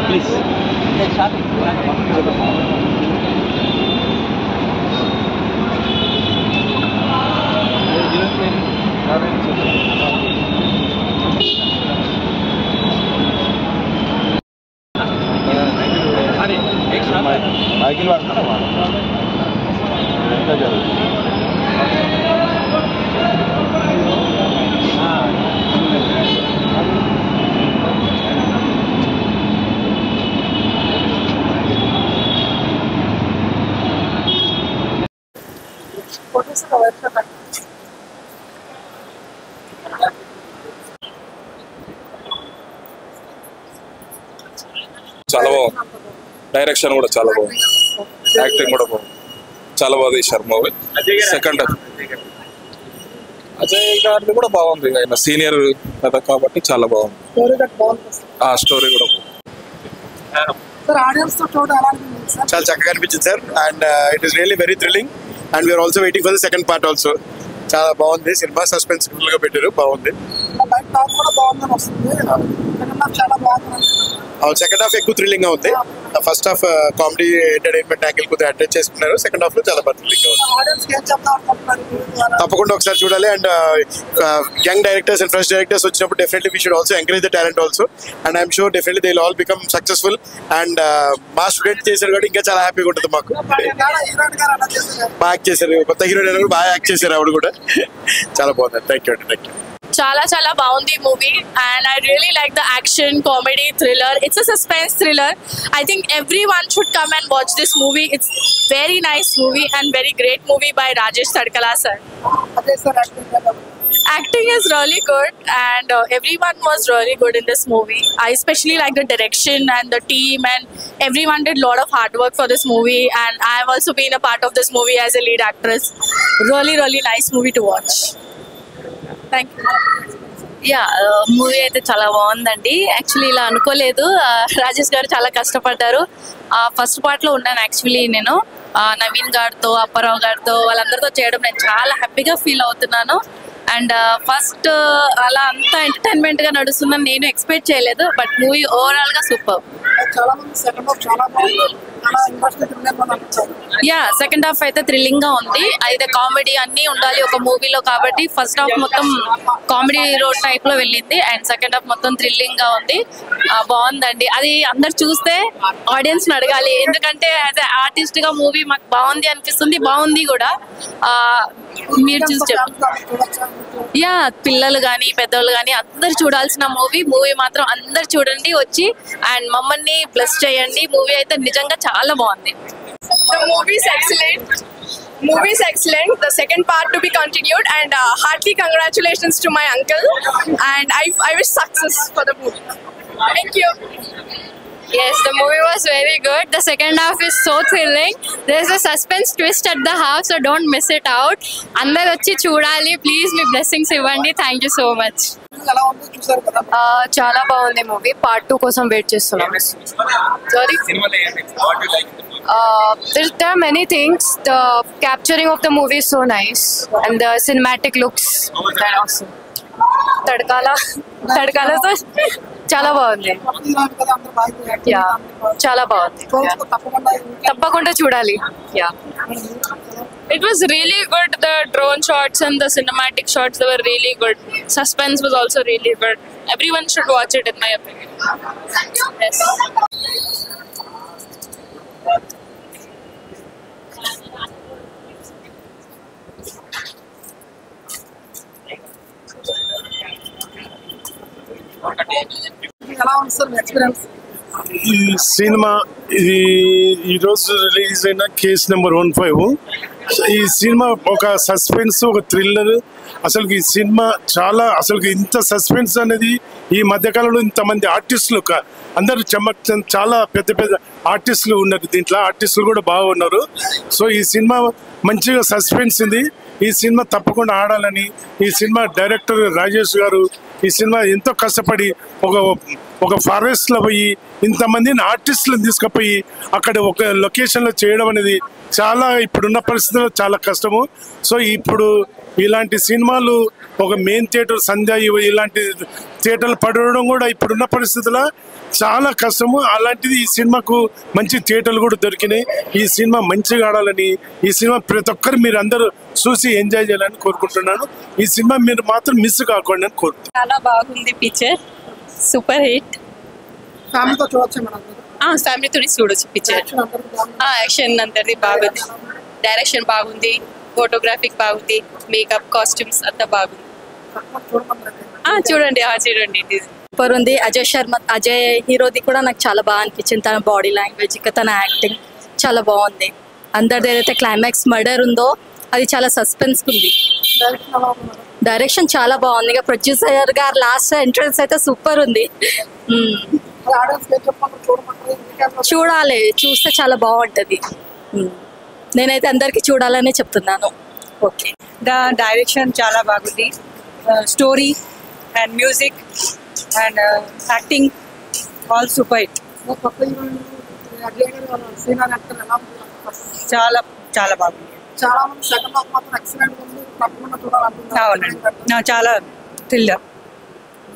Please. Michael చాలా బాగుంది. Direction కూడా చాలా బాగుంది, యాక్టింగ్ కూడా బాగుంది, చాలా బాగా తీశారు మూవీ. సెకండ్ అజయ్ గారిది కూడా బాగుంది, ఆయన సీనియర్ కదా కాబట్టి చాలా బాగుంది. ఆ స్టోరీ కూడా చాలా చక్కగా అనిపించింది sir. And it is really very thrilling and we are also waiting for the second part also. చాలా బాగుంది సినిమా, సస్పెన్స్ఫుల్ గా పెట్టారు, బాగుంది. సెకండ్ హాఫ్ ఎక్కువ థ్రిల్లింగ్ గా ఉంది. First half comedy entertainment angle కొద్దిగా అటాచ్ చేసుకున్నారు. సెకండ్ హాఫ్ లో చాలా బాగా థ్రిల్లింగ్ గా ఉంది. తప్పకుండా ఒకసారి చూడాలి. And young directors and fresh directors వచ్చినప్పుడు definitely we should also encourage the talent also. And I'm sure definitely they will all become successful. And మా స్టూడెంట్ చేశారు కాబట్టి ఇంకా చాలా హ్యాపీగా ఉంటుంది మాకు. బాగా యాక్ట్ చేశారు, కొత్త హీరోయిన్ కూడా బాగా యాక్ట్ చేశారు, ఆవిడ కూడా చాలా బాగుంది. థ్యాంక్ యూ అండి. Thank you. చాలా బాగుంది movie and I really like the action, comedy, thriller. It's a suspense thriller. I think everyone should come and watch this movie. It's very nice movie and very great movie by Rajesh Tadkala sir. Acting is really good and everyone was really good in this movie. I especially like the direction and the team, and everyone did a lot of hard work for this movie, and I have also been a part of this movie as a lead actress. Really nice movie to watch. Thank you. Movie అయితే చాలా బాగుందండి. Actually ఇలా అనుకోలేదు, రాజేష్ గారు చాలా కష్టపడ్డారు. First part లో ఉన్నాను యాక్చువల్లీ నేను నవీన్ గారితో, అప్పారావు గారితో, వాళ్ళందరితో చేయడం నేను చాలా హ్యాపీగా ఫీల్ అవుతున్నాను. అండ్ ఫస్ట్ అలా అంతా ఎంటర్టైన్మెంట్ గా నడుస్తుందని నేను ఎక్స్పెక్ట్ చేయలేదు, బట్ మూవీ ఓవరాల్ గా సూపర్. సెకండ్ హాఫ్ అయితే థ్రిల్లింగ్ గా ఉంది. అయితే కామెడీ అన్ని ఉండాలి ఒక మూవీలో కాబట్టి ఫస్ట్ హాఫ్ మొత్తం కామెడీ రోడ్ టైప్ లో వెళ్ళింది అండ్ సెకండ్ హాఫ్ మొత్తం థ్రిల్లింగ్ గా ఉంది. బాగుందండి. అది అందరు చూస్తే ఆడియన్స్ ని అడగాలి, ఎందుకంటే యాజ్ ఎ ఆర్టిస్ట్ గా మూవీ మాకు బాగుంది అనిపిస్తుంది, బాగుంది కూడా. మీరు చూసి పిల్లలు కానీ పెద్దవాళ్ళు కానీ అందరు చూడాల్సిన మూవీ మాత్రం అందరు చూడండి వచ్చి అండ్ మమ్మల్ని బ్లెస్ చేయండి. మూవీ అయితే నిజంగా చాలా బాగుంది. The movie is excellent. The second part to be continued and hearty congratulations to my uncle and I wish success for the movie. Thank you. Yes, the movie was very good. The second half is so thrilling. There's a suspense twist at the half, so don't miss it out. Andaru vachi chudali, please me blessings ఇవ్వండి. Thank you so much. చాలా బాగుంది movie. Part 2 కోసం wait చేస్తున్నాం. Sorry. There are many things. The capturing of the movie is so nice and the cinematic looks are awesome. తడకాలతో చాలా బాగుంది. చాలా బాగుంది, తప్పకుండా చూడాలి. It was really good. The drone shots and the cinematic shots, they were really good. Suspense was also really good. Everyone should watch it in my opinion. Yes. ఈ cinema ఇది ఈరోజు release అయిన కేసు నెంబర్ 15. ఈ cinema ఒక suspense, ఒక thriller. అసలు ఈ cinema చాలా అసలు ఇంత సస్పెన్స్ అనేది ఈ మధ్యకాలంలో ఇంతమంది ఆర్టిస్టులు అందరూ చాలా పెద్ద పెద్ద ఆర్టిస్టులు ఉన్నారు దీంట్లో. ఆర్టిస్టులు కూడా బాగున్నారు. సో ఈ సినిమా మంచిగా సస్పెన్స్ ఉంది. ఈ సినిమా తప్పకుండా ఆడాలని ఈ సినిమా డైరెక్టర్ రాజేష్ గారు ఈ సినిమా ఎంతో కష్టపడి ఒక ఫారెస్ట్లో పోయి ఇంతమందిని ఆర్టిస్టులను తీసుకుపోయి అక్కడ ఒక లొకేషన్లో చేయడం అనేది చాలా ఇప్పుడున్న పరిస్థితుల్లో చాలా కష్టము. సో ఇప్పుడు ఇలాంటి సినిమాలు ఒక మెయిన్ థియేటర్ సంధ్య ఇలాంటి థియేటర్లు పడడం కూడా ఇప్పుడున్న పరిస్థితుల్లో చాలా కష్టము. అలాంటిది ఈ సినిమాకు మంచి థియేటర్లు కూడా దొరికినాయి. ఈ సినిమా మంచిగా ఆడాలని ఈ సినిమా ప్రతి ఒక్కరు మీరు అందరూ చూసి ఎంజాయ్ చేయాలని కోరుకుంటున్నాను. ఈ సినిమా మీరు మాత్రం మిస్ కాకండి అని కోరుకుంటున్నాను. చాలా బాగుంది పిక్చర్, సూపర్ హిట్. ఫ్యామిలీతో చూడొచ్చు మేడం. ఫ్యామిలీతో చూడొచ్చు పిక్చర్. యాక్షన్ అంతది బాగుంది, డైరెక్షన్ బాగుంది, ఫోటోగ్రాఫిక్ బాగుంది, మేకప్ కాస్ట్యూమ్స్ అంతా బాగుంది. చూడండి సూపర్ ఉంది. అజయ్ హీరోది కూడా నాకు చాలా బాగా అనిపించింది. తన బాడీ లాంగ్వేజ్ ఇంకా తన యాక్టింగ్ చాలా బాగుంది. అందరిది ఏదైతే క్లైమాక్స్ మర్డర్ ఉందో అది చాలా సస్పెన్స్ ఉంది. డైరెక్షన్ చాలా బాగుంది. ఇక ప్రొడ్యూసర్ గారు లాస్ట్ ఎంట్రన్స్ అయితే సూపర్ ఉంది. చూడాలి, చూస్తే చాలా బాగుంటది. నేనైతే అందరికి చూడాలనే చెప్తున్నాను. ఓకే, డైరెక్షన్ చాలా బాగుంది, story and music and acting all super hit. చాలా చాలా బాగుంది. చాలా మంది సెకండ్ హాఫ్ మాత్రం ఎక్సలెంట్ ఉంది, తప్పకుండా చూడాలంటున్నారు. అవునండి, చాలా థ్రిల్లర్,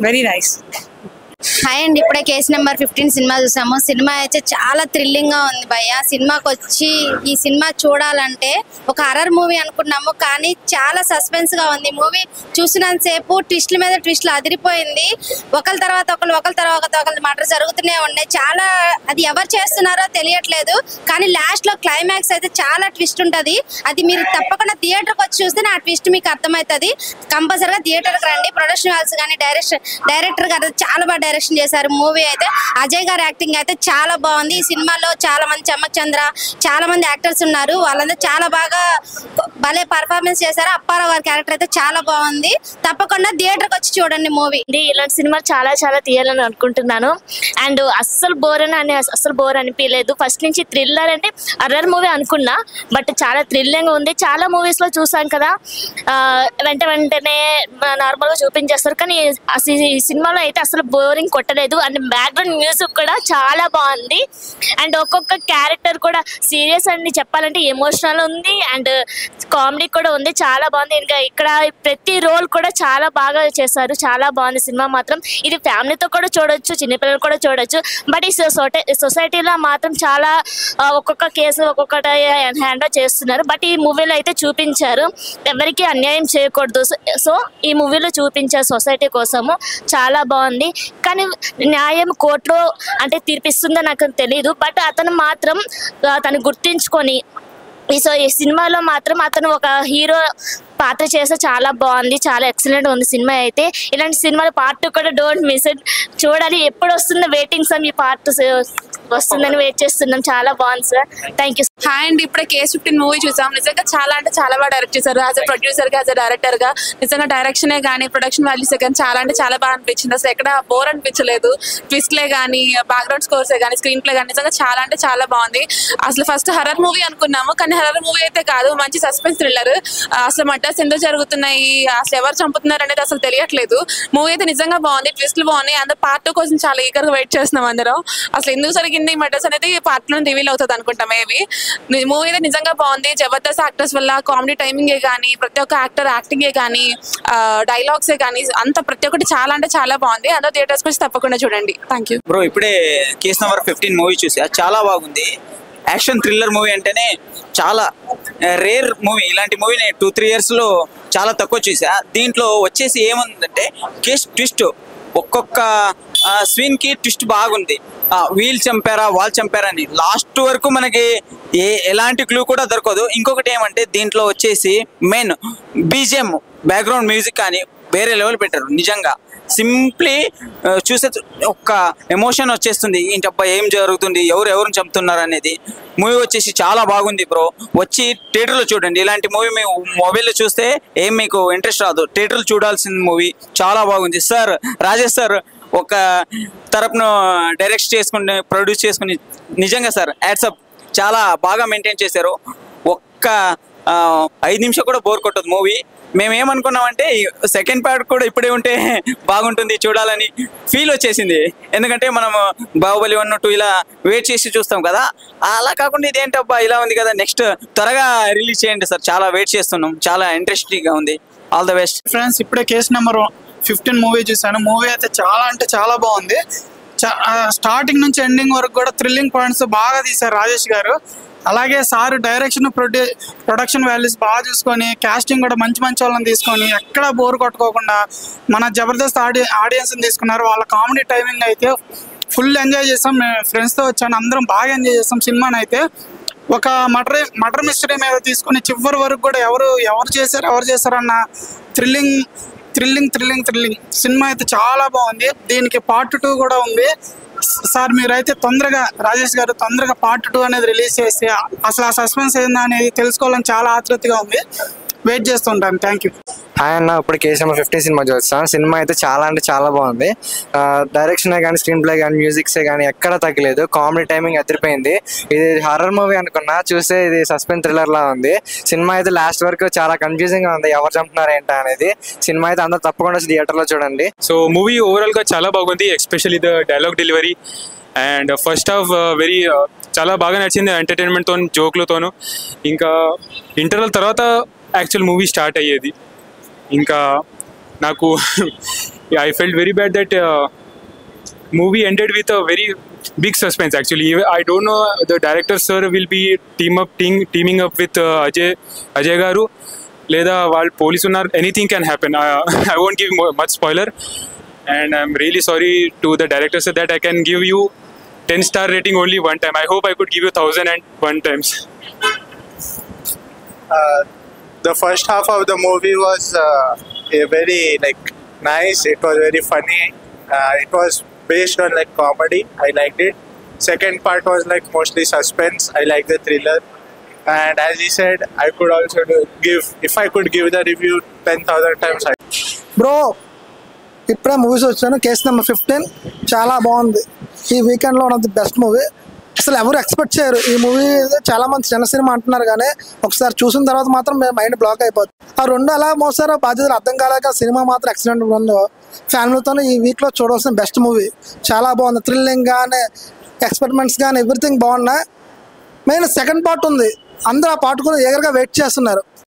వెరీ నైస్. హాయ్ అండి, ఇప్పుడే కేస్ నెంబర్ 15 సినిమా చూసాము. సినిమా అయితే చాలా థ్రిల్లింగ్ గా ఉంది భయ్య. సినిమాకి వచ్చి ఈ సినిమా చూడాలంటే ఒక హర్రర్ మూవీ అనుకున్నాము, కానీ చాలా సస్పెన్స్ గా ఉంది. మూవీ చూసినంతసేపు ట్విస్ట్ల మీద ట్విస్ట్లు అదిరిపోయింది. ఒకరి తర్వాత ఒకరు మర్డర్ జరుగుతూనే ఉన్నాయి. చాలా అది ఎవరు చేస్తున్నారో తెలియట్లేదు, కానీ లాస్ట్ లో క్లైమాక్స్ అయితే చాలా ట్విస్ట్ ఉంటది. అది మీరు తప్పకుండా థియేటర్కి వచ్చి చూస్తే ఆ ట్విస్ట్ మీకు అర్థమవుతుంది. కంపల్సరీగా థియేటర్కి రండి. ప్రొడక్షన్ వాల్స్ కానీ డైరెక్టర్ గారు చాలా బాగా డైరెక్షన్ చేశారు. మూవీ అయితే అజయ్ గారి యాక్టింగ్ అయితే చాలా బాగుంది. ఈ సినిమాలో చాలా మంది చమ్మక్ చంద్ర చాలా మంది యాక్టర్స్ ఉన్నారు. వాళ్ళందరూ చాలా బాగా భలే పర్ఫార్మెన్స్ చేశారు. అప్పారావు గారి క్యారెక్టర్ అయితే చాలా బాగుంది. తప్పకుండా థియేటర్కి వచ్చి చూడండి మూవీ. ఇలాంటి సినిమా చాలా చాలా తీయాలని అనుకుంటున్నాను. అండ్ అస్సలు బోర్ అనిపించలేదు. ఫస్ట్ నుంచి థ్రిల్లర్ అంటే హర్రర్ మూవీ అనుకున్నా, బట్ చాలా థ్రిల్లింగ్ ఉంది. చాలా మూవీస్ లో చూసాం కదా, వెంటనే నార్మల్ గా చూపించేస్తారు, కానీ ఈ సినిమాలో అయితే అసలు బోరింగ్ కొట్టలేదు. అండ్ బ్యాక్గ్రౌండ్ మ్యూజిక్ కూడా చాలా బాగుంది. అండ్ ఒక్కొక్క క్యారెక్టర్ కూడా సీరియస్ అని చెప్పాలంటే ఎమోషనల్ ఉంది, అండ్ కామెడీ కూడా ఉంది. చాలా బాగుంది. ఇంకా ఇక్కడ ప్రతి రోల్ కూడా చాలా బాగా చేశారు. చాలా బాగుంది సినిమా మాత్రం. ఇది ఫ్యామిలీతో కూడా చూడొచ్చు, చిన్నపిల్లలు కూడా చూడొచ్చు. బట్ ఈ సొసైటీలో మాత్రం చాలా ఒక్కొక్క కేసు ఒక్కొక్కటి హ్యాండిల్ చేస్తున్నారు. బట్ ఈ మూవీలో అయితే చూపించారు ఎవరికి అన్యాయం చేయకూడదు. సో ఈ మూవీలో చూపించారు సొసైటీ కోసము. చాలా బాగుంది. కానీ న్యాయం కోర్టులో అంటే తీర్పిస్తుందో నాకు తెలియదు, బట్ అతను మాత్రం తను గుర్తించుకొని ఈ సినిమాలో మాత్రం అతను ఒక హీరో పాత్ర చేస్తే చాలా బాగుంది. చాలా ఎక్సలెంట్ ఉంది సినిమా అయితే. ఇలాంటి సినిమాలు పార్ట్ 2 కూడా డోంట్ మిస్ ఇట్. చూడాలి, ఎప్పుడు వస్తుందో వెయిటింగ్ సార్. మీ పార్ట్ వస్తుందని వెయిట్ చేస్తున్నాం. చాలా బాగుంది సార్. Thank you. హాయ్ అండి, ఇప్పుడే కేస్ 15 మూవీ చూసాం. నిజంగా చాలా అంటే చాలా బాగా డైరెక్ట్ చేశారు. యాజ్ అ ప్రొడ్యూసర్ గా, యాజ్ అ డైరెక్టర్ గా నిజంగా డైరెక్షనే కానీ ప్రొడక్షన్ వాల్యూసే కానీ చాలా అంటే చాలా బాగా అనిపించింది. అసలు ఎక్కడ బోర్ అనిపించలేదు. ట్విస్ట్లే కానీ, బ్యాక్గ్రౌండ్ స్కోర్సే కానీ, స్క్రీన్ ప్లే కానీ నిజంగా చాలా అంటే చాలా బాగుంది. అసలు ఫస్ట్ హర్రర్ మూవీ అనుకున్నాము, కానీ హర్రర్ మూవీ అయితే కాదు, మంచి సస్పెన్స్ థ్రిల్లర్. అసలు మర్డర్స్ ఎందుకు జరుగుతున్నాయి, అసలు ఎవరు చంపుతున్నారు అనేది అసలు తెలియట్లేదు. మూవీ అయితే నిజంగా బాగుంది, ట్విస్ట్లు బాగున్నాయి. అందరూ పార్ట్ 2 కోసం చాలా ఈగర్గా వెయిట్ చేస్తున్నాం అందరం. అసలు ఎందుకు జరిగింది మర్డర్స్ అనేది పార్ట్ 2 రివీల్ అవుతుంది అనుకుంటాం మేబీ. మూవీ అయితే నిజంగా బాగుంది. జబర్దస్త్ యాక్టర్స్ వల్ల కామెడీ టైమింగే కానీ, ప్రతి ఒక్క యాక్టర్ యాక్టింగే కానీ, డైలాగ్సే కానీ అంత ప్రతి ఒక్కటి చాలా అంటే చాలా బాగుంది. అందరూ థియేటర్స్ వచ్చి తప్పకుండా చూడండి. Thank you. బ్రో ఇప్పుడే కేస్ నెంబర్ 15 మూవీ చూసా, చాలా బాగుంది. యాక్షన్ థ్రిల్లర్ మూవీ అంటేనే చాలా రేర్ మూవీ. ఇలాంటి మూవీ నేను 2-3 ఇయర్స్లో చాలా తక్కువ చూసా. దీంట్లో వచ్చేసి ఏముందంటే కేస్ ట్విస్ట్, ఒక్కొక్క సీన్కి ట్విస్ట్ బాగుంది. వీళ్ళు చంపారా వాళ్ళు చంపారా అని లాస్ట్ వరకు మనకి ఎలాంటి క్లూ కూడా దొరకదు. ఇంకొకటి ఏమంటే దీంట్లో వచ్చేసి మెయిన్ బీజిఎం, బ్యాక్గ్రౌండ్ మ్యూజిక్ కానీ వేరే లెవెల్ పెట్టారు. నిజంగా సింప్లీ చూసే ఒక్క ఎమోషన్ వచ్చేస్తుంది. ఏంటబ్బా ఏం జరుగుతుంది, ఎవరిని చంపుతున్నారు అనేది. మూవీ వచ్చేసి చాలా బాగుంది బ్రో. వచ్చి థియేటర్లో చూడండి. ఇలాంటి మూవీ మేము మొబైల్లో చూస్తే ఏం మీకు ఇంట్రెస్ట్ రాదు. థియేటర్లో చూడాల్సిన మూవీ చాలా బాగుంది. సార్ రాజేష్ సార్ ఒక తరపున డైరెక్ట్ చేసుకుని ప్రొడ్యూస్ చేసుకుని నిజంగా సార్ హ్యాట్సప్, చాలా బాగా మెయింటైన్ చేశారు. ఒక్క 5 నిమిషం కూడా బోర్ కొట్టదు మూవీ. మేము ఏమనుకున్నామంటే సెకండ్ పార్ట్ కూడా ఇప్పుడే ఉంటే బాగుంటుంది చూడాలని ఫీల్ వచ్చేసింది. ఎందుకంటే మనం బాహుబలి 1, 2 ఇలా వెయిట్ చేసి చూస్తాం కదా, అలా కాకుండా ఇదేంటబ్బా ఇలా ఉంది కదా, నెక్స్ట్ త్వరగా రిలీజ్ చేయండి సార్, చాలా వెయిట్ చేస్తున్నాం, చాలా ఇంట్రెస్టింగ్గా ఉంది. All the best friends. ఇప్పుడే కేసు నెంబర్ 15 మూవీ చూసాను. మూవీ అయితే చాలా అంటే చాలా బాగుంది. స్టార్టింగ్ నుంచి ఎండింగ్ వరకు కూడా థ్రిల్లింగ్ పాయింట్స్ బాగా తీశారు రాజేష్ గారు. అలాగే సార్ డైరెక్షన్ ప్రొడక్షన్ వాల్యూస్ బాగా చూసుకొని, కాస్టింగ్ కూడా మంచి మంచి వాళ్ళని తీసుకొని, ఎక్కడ బోర్ కొట్టుకోకుండా మన జబర్దస్త్ ఆడియన్స్ని తీసుకున్నారు. వాళ్ళ కామెడీ టైమింగ్ అయితే ఫుల్ ఎంజాయ్ చేస్తాం. మేము ఫ్రెండ్స్తో వచ్చాను, అందరం బాగా ఎంజాయ్ చేస్తాం సినిమాని. అయితే ఒక మర్డర్ మిస్టరీ మీద తీసుకుని చివరి వరకు కూడా ఎవరు చేశారన్న థ్రిల్లింగ్ సినిమా అయితే చాలా బాగుంది. దీనికి పార్ట్ 2 కూడా ఉంది సార్. మీరైతే తొందరగా రాజేష్ గారు తొందరగా పార్ట్ 2 అనేది రిలీజ్ చేసి అసలు ఆ సస్పెన్స్ ఏందా అనేది తెలుసుకోవాలని చాలా ఆతృతగా ఉంది. వెయిట్ చేస్తుంటాను. Thank you. హాయ్ అన్న, ఇప్పుడు కేసు నెంబర్ 15 సినిమా చూస్తాను. సినిమా అయితే చాలా అంటే చాలా బాగుంది. డైరెక్షనే కానీ, స్క్రీన్ ప్లే కానీ, మ్యూజిక్సే కానీ ఎక్కడ తగ్గలేదు. కామెడీ టైమింగ్ అదిరిపోయింది. ఇది హారర్ మూవీ అనుకున్నా, చూస్తే ఇది సస్పెన్స్ థ్రిల్లర్ లా ఉంది. సినిమా అయితే లాస్ట్ వరకు చాలా కన్ఫ్యూజింగ్ గా ఉంది, ఎవరు చంపుతున్నారు ఏంటా అనేది. సినిమా అయితే అందరూ తప్పకుండా థియేటర్ లో చూడండి. సో మూవీ ఓవరాల్ గా చాలా బాగుంది, especially the dialogue delivery and first half very చాలా బాగా నచ్చింది, ఎంటర్టైన్మెంట్తో జోక్లతోను. ఇంకా ఇంటర్వల్ తర్వాత యాక్చువల్ మూవీ స్టార్ట్ అయ్యేది. ఇంకా నాకు I felt very bad that movie ended with a very big suspense actually. I don't know, the director sir will be teaming up with Ajay garu leda vaal police unnar, anything can happen. I won't give much spoiler, and I'm really sorry to the director sir that I can give you 10-star rating only one time. I hope I could give you 1001 times. The first half of the movie was a very nice. It was very funny. It was based on comedy. I liked it. Second part was mostly suspense. I like the thriller. And as he said, I could also if I could give the review 10,000 times. Bro, ఇప్పుడే movies వచ్చాను. Case number 15 చాలా బాగుంది. ఈ వీకెండ్లో one of the best movie. అసలు ఎవరు expect చేయరు ఈ మూవీ. చాలా మంది చిన్న సినిమా అంటున్నారు, కానీ ఒకసారి చూసిన తర్వాత మాత్రం మైండ్ బ్లాక్ అయిపోతుంది. ఆ రెండు ఎలా మోసారో బాధ్యతలు అర్థం కాలేక సినిమా మాత్రం ఎక్సలెంట్ ఉందో. ఫ్యామిలీతో ఈ వీక్లో చూడవలసిన బెస్ట్ మూవీ. చాలా బాగుంది. థ్రిల్లింగ్ కానీ, ఎక్స్పెరిమెంట్స్ కానీ, ఎవ్రీథింగ్ బాగున్నాయి. మెయిన్ సెకండ్ పార్ట్ ఉంది, అందరూ ఆ పార్ట్ కూడా ఎగరగా వెయిట్ చేస్తున్నారు.